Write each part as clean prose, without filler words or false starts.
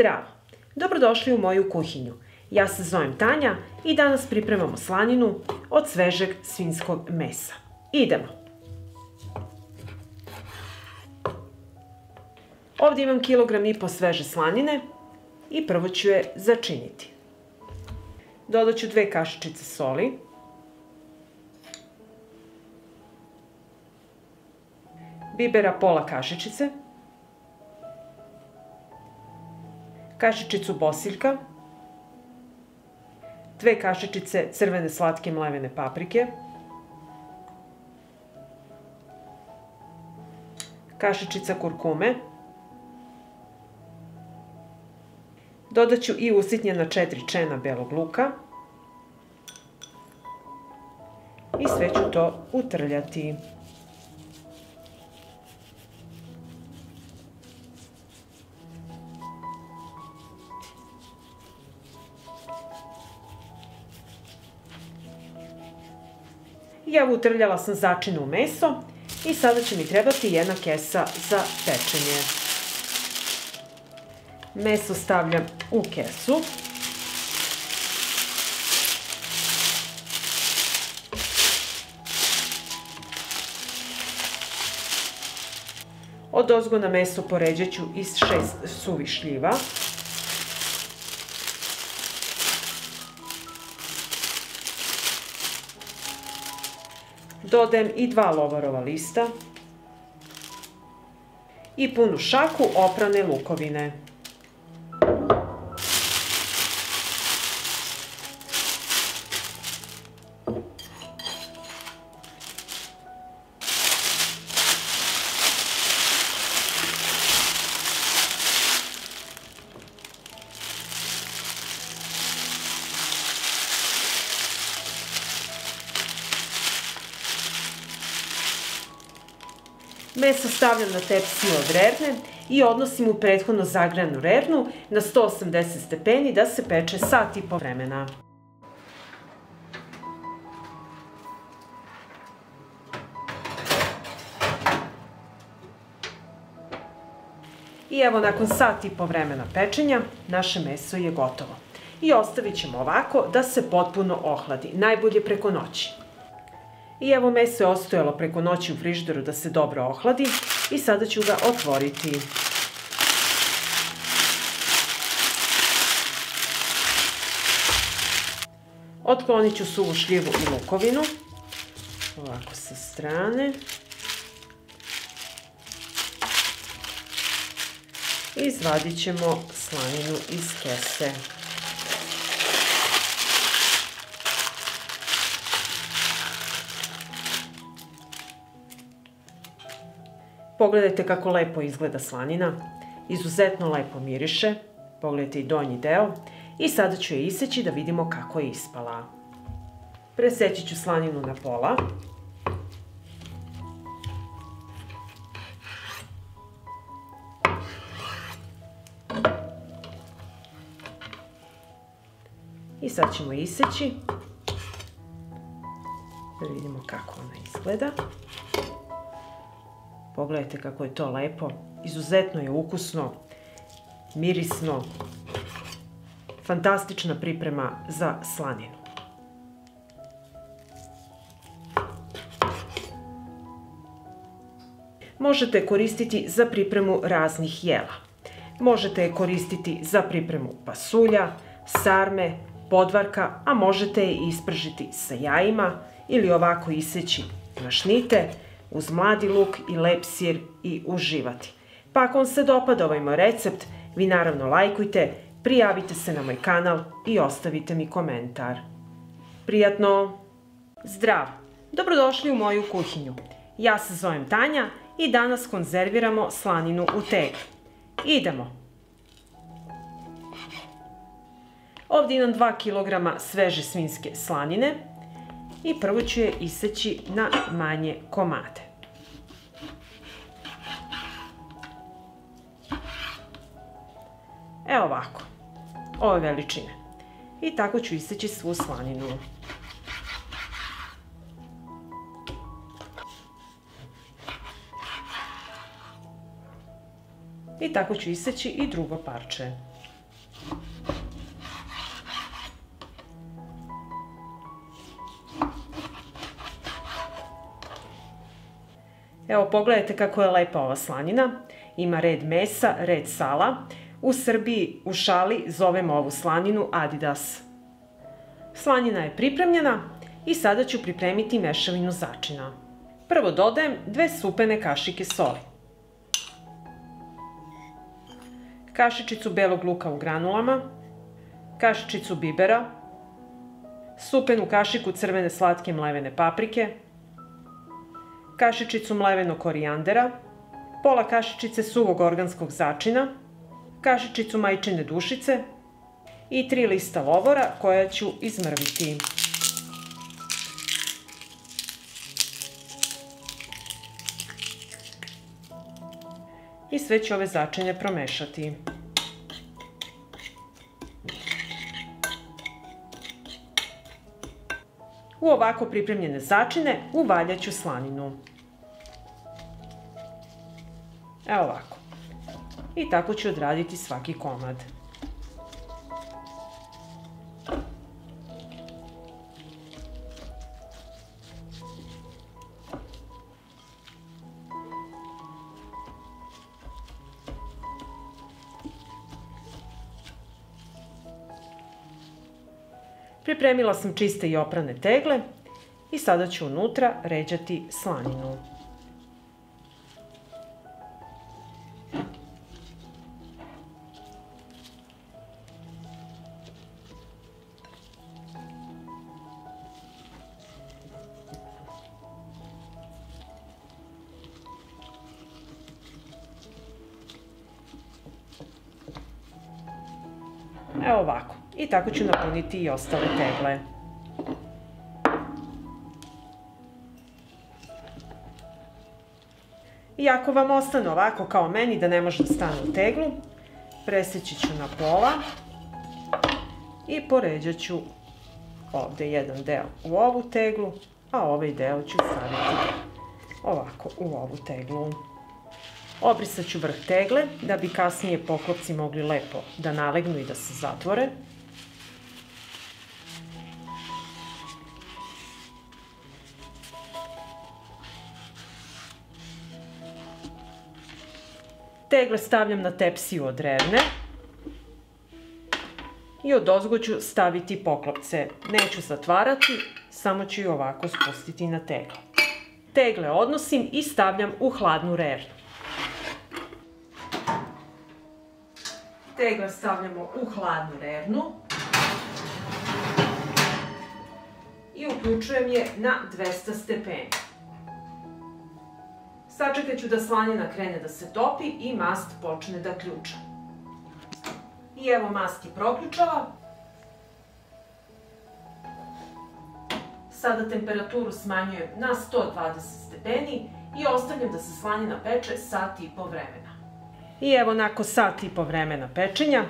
Zdravo! Dobrodošli u moju kuhinju. Ja se zovem Tanja i danas pripremamo slaninu od svežeg svinjskog mesa. Idemo! Ovdje imam 1,5 kg sveže slanine i prvo ću je začiniti. Dodat ću 2 kašičice soli, bibera pola kašičice, kašičicu bosiljka, 2 kašičice crvene slatke mlevene paprike, kašičica kurkume, dodat ću i usitnjena 4 čena belog luka i sve ću to utrljati. I evo utrljala sam začinu u meso i sada će mi trebati 1 kesa za pečenje. Meso stavljam u kesu. Odozgo na meso poređat ću iz 6 suvih šljiva. Dodajem i 2 lovorova lista i punu šaku oprane lukovine. Meso stavljam na tepsiju od rerne i odnosim u prethodno zagrejanu rernu na 180 stepeni da se peče sat i po vremena. I evo nakon sat i po vremena pečenja naše meso je gotovo. I ostavit ćemo ovako da se potpuno ohladi, najbolje preko noći. I evo meso je ostajalo preko noći u frižideru da se dobro ohladi i sada ću ga otvoriti. Otklonit ću suvu šljivu i lukovinu, ovako sa strane. I izvadit ćemo slaninu iz kese. Pogledajte kako lepo izgleda slanina, izuzetno lepo miriše, pogledajte i donji deo i sada ću je iseći da vidimo kako je ispala. Preseći ću slaninu na pola. I sad ćemo iseći da vidimo kako ona izgleda. Pogledajte kako je to lepo, izuzetno je ukusno, mirisno, fantastična priprema za slaninu. Možete je koristiti za pripremu raznih jela. Možete je koristiti za pripremu pasulja, sarme, podvarka, a možete je ispržiti sa jajima ili ovako iseći na šnite, uz mladi luk i lep sir i uživati. Pa ako vam se dopada ovaj moj recept, vi naravno lajkujte, prijavite se na moj kanal i ostavite mi komentar. Prijatno! Zdravo! Dobrodošli u moju kuhinju. Ja se zovem Tanja i danas konzerviramo slaninu u tegli. Idemo! Ovdje imam 2 kg sveže svinjske slanine i prvo ću je iseći na manje komade. Evo ovako, ove veličine. I tako ću iseći svu slaninu. I tako ću iseći i drugo parče. Evo, pogledajte kako je lepa ova slanina. Ima red mesa, red sala. U Srbiji u šali zovemo ovu slaninu Adidas. Slanina je pripremljena i sada ću pripremiti mešavinu začina. Prvo dodajem 2 supene kašike soli, kašičicu belog luka u granulama, kašičicu bibera, supenu kašiku crvene slatke mlevene paprike, kašičicu mlevenog korijandera, pola kašičice suvog organskog začina, kašičicu majčine dušice i 3 lista lovora koja ću izmrviti. I sve ću ove začine promešati. U ovako pripremljene začine uvaljat ću slaninu. Evo ovako. I tako ću odraditi svaki komad. Pripremila sam čiste i oprane tegle i sada ću unutra ređati slaninu. Evo ovako. I tako ću napuniti i ostale tegle. I ako vam ostane ovako kao meni da ne može da stane u teglu, preseći ću na pola i poređat ću ovde jedan deo u ovu teglu, a ovaj deo ću staviti ovako u ovu teglu. Obrisat ću vrh tegle da bi kasnije poklopci mogli lepo da nalegnu i da se zatvore. Tegle stavljam na tepsiju od revne i odozgo ću staviti poklopce. Neću zatvarati, samo ću i ovako spustiti na tegle. Tegle odnosim i stavljam u hladnu revnu. Tegle stavljamo u hladnu revnu i uključujem je na 200 stepeni. Sačekat ću da slanina krene da se topi i mast počne da ključa. I evo mast je proključala. Sada temperaturu smanjujem na 120 stepeni i ostavljam da se slanina peče sat i po vremena. I evo nakon sat i po vremena pečenja,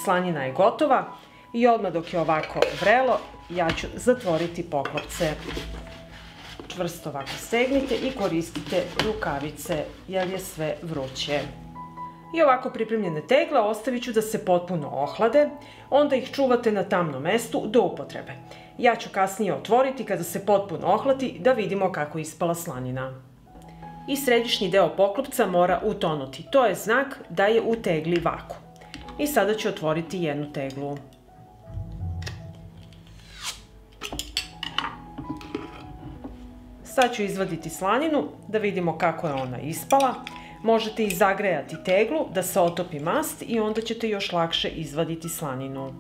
slanina je gotova i odmah dok je ovako vrelo, ja ću zatvoriti poklopce. Čvrsto ovako stegnite i koristite rukavice jer je sve vruće. I ovako pripremljene tegle ostavit ću da se potpuno ohlade, onda ih čuvate na tamnom mestu do upotrebe. Ja ću kasnije otvoriti kada se potpuno ohladi da vidimo kako je ispala slanina. I središnji deo poklopca mora utonuti, to je znak da je u tegli vakuum. I sada ću otvoriti jednu teglu. Sad ću izvaditi slaninu da vidimo kako je ona ispala. Možete i zagrejati teglu da se otopi mast i onda ćete još lakše izvaditi slaninu.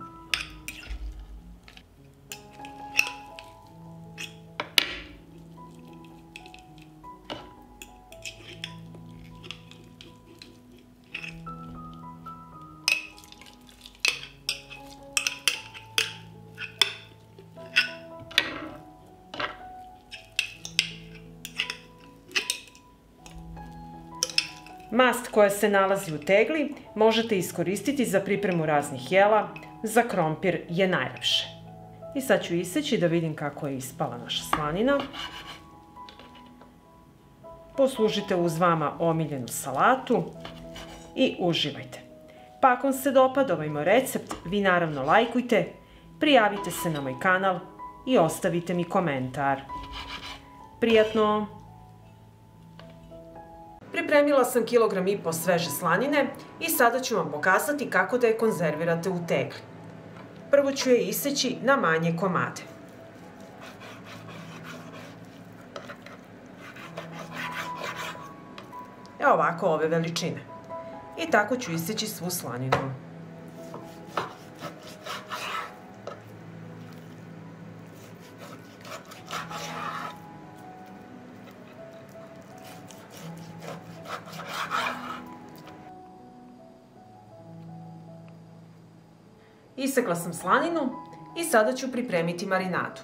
Mast koja se nalazi u tegli možete iskoristiti za pripremu raznih jela, za krompir je najlepše. I sad ću iseći da vidim kako je ispala naša slanina. Poslužite uz vama omiljenu salatu i uživajte. Pa ako vam se dopada ovaj moj recept, vi naravno lajkujte, prijavite se na moj kanal i ostavite mi komentar. Prijatno! Pripremila sam 1,5 kg sveže slanine i sada ću vam pokazati kako da je konzervirate u tegli. Prvo ću je iseći na manje komade. Evo ovako ove veličine. I tako ću iseći svu slaninu. Isekla sam slaninu i sada ću pripremiti marinadu.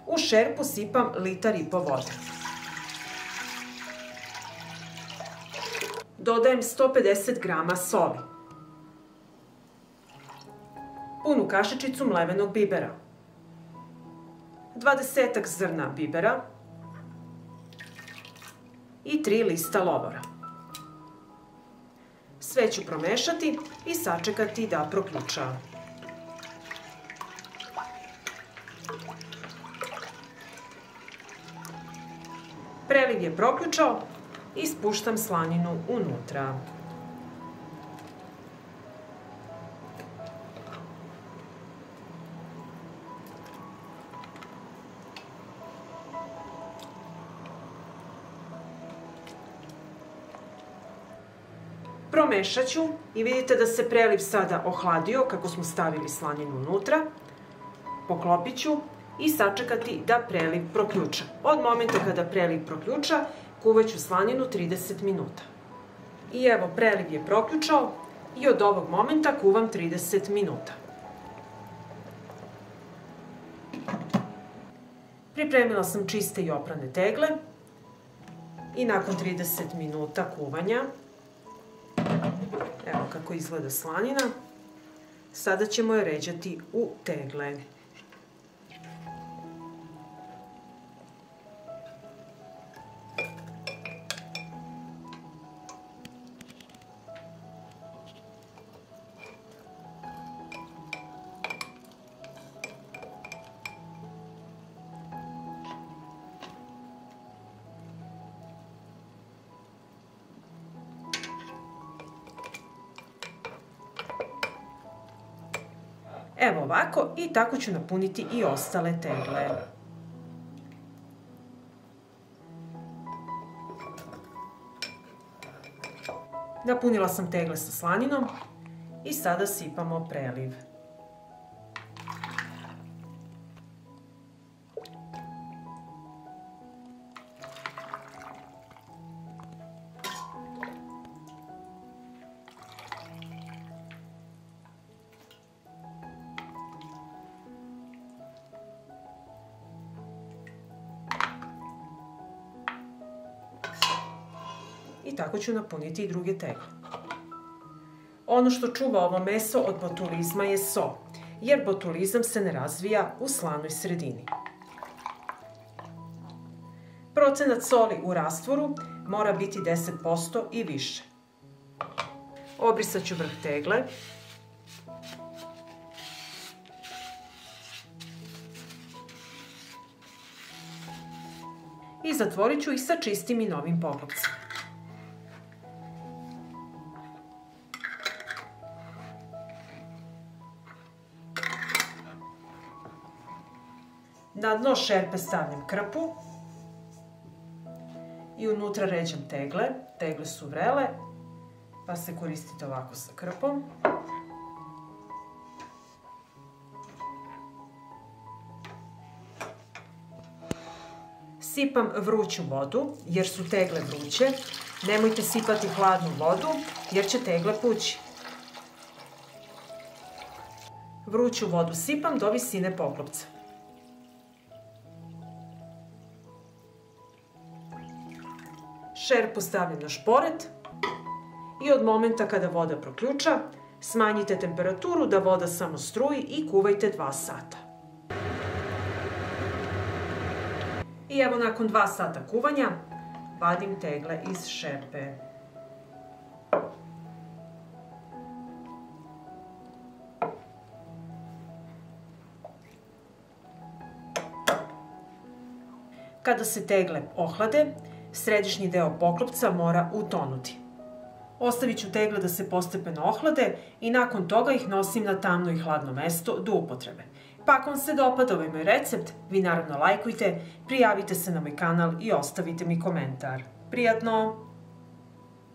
U šerpu sipam 1,5 litara vode. Dodajem 150 grama soli, punu kašičicu mlevenog bibera, 20 zrna bibera i 3 lista lovora. Sve ću promešati i sačekati da proključa. Preliv je proključao i spuštam slaninu unutra. Promešat ću i vidite da se preliv sada ohladio kako smo stavili slaninu unutra. Poklopit ću i sačekati da preliv proključa. Od momenta kada preliv proključa, kuvat ću slaninu 30 minuta. I evo, preliv je proključao i od ovog momenta kuvam 30 minuta. Pripremila sam čiste i oprane tegle i nakon 30 minuta kuvanja, evo kako izgleda slanina, sada ćemo je ređati u tegle. Evo ovako i tako ću napuniti i ostale tegle. Napunila sam tegle sa slaninom i sada sipamo preliv. I tako ću napuniti i druge tegle. Ono što čuva ovo meso od botulizma je so, jer botulizam se ne razvija u slanoj sredini. Procenat soli u rastvoru mora biti 10% i više. Obrisat ću vrh tegle. I zatvorit ću ih sa čistim i novim poklopcem. Na dno šerpe stavljam krpu i unutra ređam tegle. Tegle su vrele, pa se koristite ovako sa krpom. Sipam vruću vodu, jer su tegle vruće. Nemojte sipati hladnu vodu, jer će tegle pući. Vruću vodu sipam do visine poklopca. Šerpu stavljam na šporet i od momenta kada voda proključa, smanjite temperaturu da voda samo struji i kuvajte 2 sata. I evo nakon 2 sata kuvanja, vadim tegle iz šerpe. Kada se tegle ohlade, središnji deo poklopca mora utonuti. Ostavit ću tegle da se postepeno ohlade i nakon toga ih nosim na tamno i hladno mesto do upotrebe. Pa ako vam se dopada ovaj moj recept, vi naravno lajkujte, prijavite se na moj kanal i ostavite mi komentar. Prijatno!